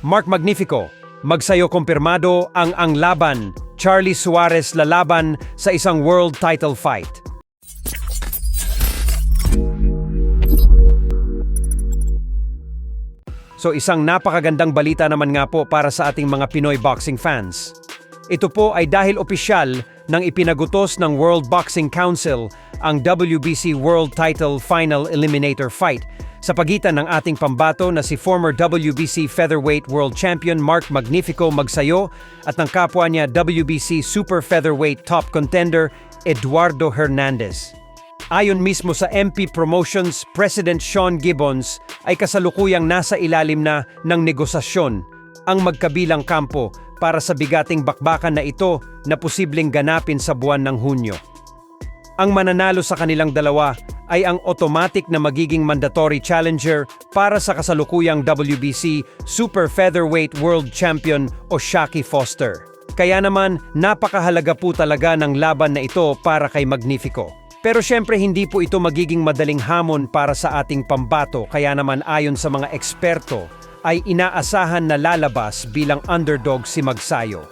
Mark Magnifico, magsayo kumpirmado ang laban, Charlie Suarez lalaban sa isang world title fight. So isang napakagandang balita naman nga po para sa ating mga Pinoy boxing fans. Ito po ay dahil opisyal nang ipinagutos ng World Boxing Council ang WBC World Title Final Eliminator Fight sa pagitan ng ating pambato na si former WBC Featherweight World Champion Mark Magnifico magsayo at ng kapwa niya WBC Super Featherweight Top Contender Eduardo Hernandez. Ayon mismo sa MP Promotions, President Sean Gibbons ay kasalukuyang nasa ilalim na ng negosasyon ang magkabilang kampo para sa bigating bakbakan na ito na posibleng ganapin sa buwan ng Hunyo. Ang mananalo sa kanilang dalawa ay ang automatic na magiging mandatory challenger para sa kasalukuyang WBC Super Featherweight World Champion o Shaki Foster. Kaya naman, napakahalaga po talaga ng laban na ito para kay Magnifico. Pero syempre hindi po ito magiging madaling hamon para sa ating pambato, kaya naman ayon sa mga eksperto ay inaasahan na lalabas bilang underdog si Magsayo.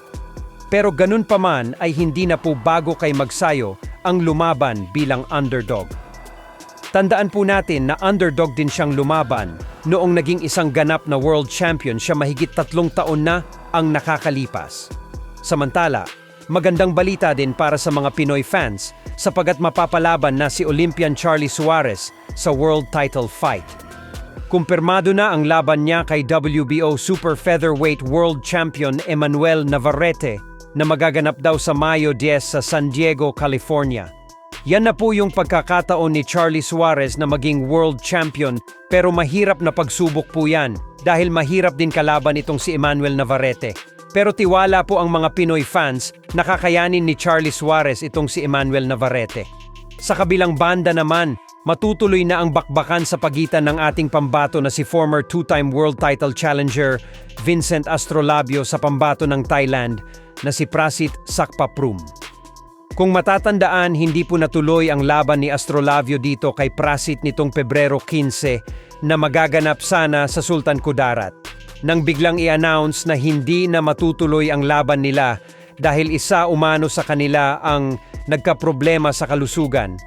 Pero ganun pa man ay hindi na po bago kay Magsayo ang lumaban bilang underdog. Tandaan po natin na underdog din siyang lumaban noong naging isang ganap na world champion siya mahigit 3 taon na ang nakakalipas. Samantala, magandang balita din para sa mga Pinoy fans sapagat mapapalaban na si Olympian Charlie Suarez sa world title fight. Kumpirmado na ang laban niya kay WBO Super Featherweight World Champion Emmanuel Navarrete na magaganap daw sa Mayo 10 sa San Diego, California. Yan na po yung pagkakataon ni Charlie Suarez na maging world champion, pero mahirap na pagsubok po yan dahil mahirap din kalaban itong si Emmanuel Navarrete. Pero tiwala po ang mga Pinoy fans na kakayanin ni Charlie Suarez itong si Emmanuel Navarrete. Sa kabilang banda naman, matutuloy na ang bakbakan sa pagitan ng ating pambato na si former 2-time world title challenger Vincent Astrolabio sa pambato ng Thailand na si Prasit Sakpaprum. Kung matatandaan, hindi po natuloy ang laban ni Astrolabio dito kay Prasit nitong Pebrero 15 na magaganap sana sa Sultan Kudarat. Nang biglang i-announce na hindi na matutuloy ang laban nila dahil isa umano sa kanila ang nagkaproblema sa kalusugan.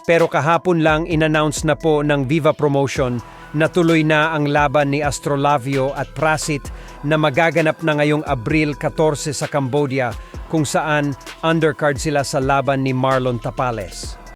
Pero kahapon lang in-announce na po ng Viva Promotion na tuloy na ang laban ni Astrolabio at Prasit na magaganap na ngayong Abril 14 sa Cambodia kung saan undercard sila sa laban ni Marlon Tapales.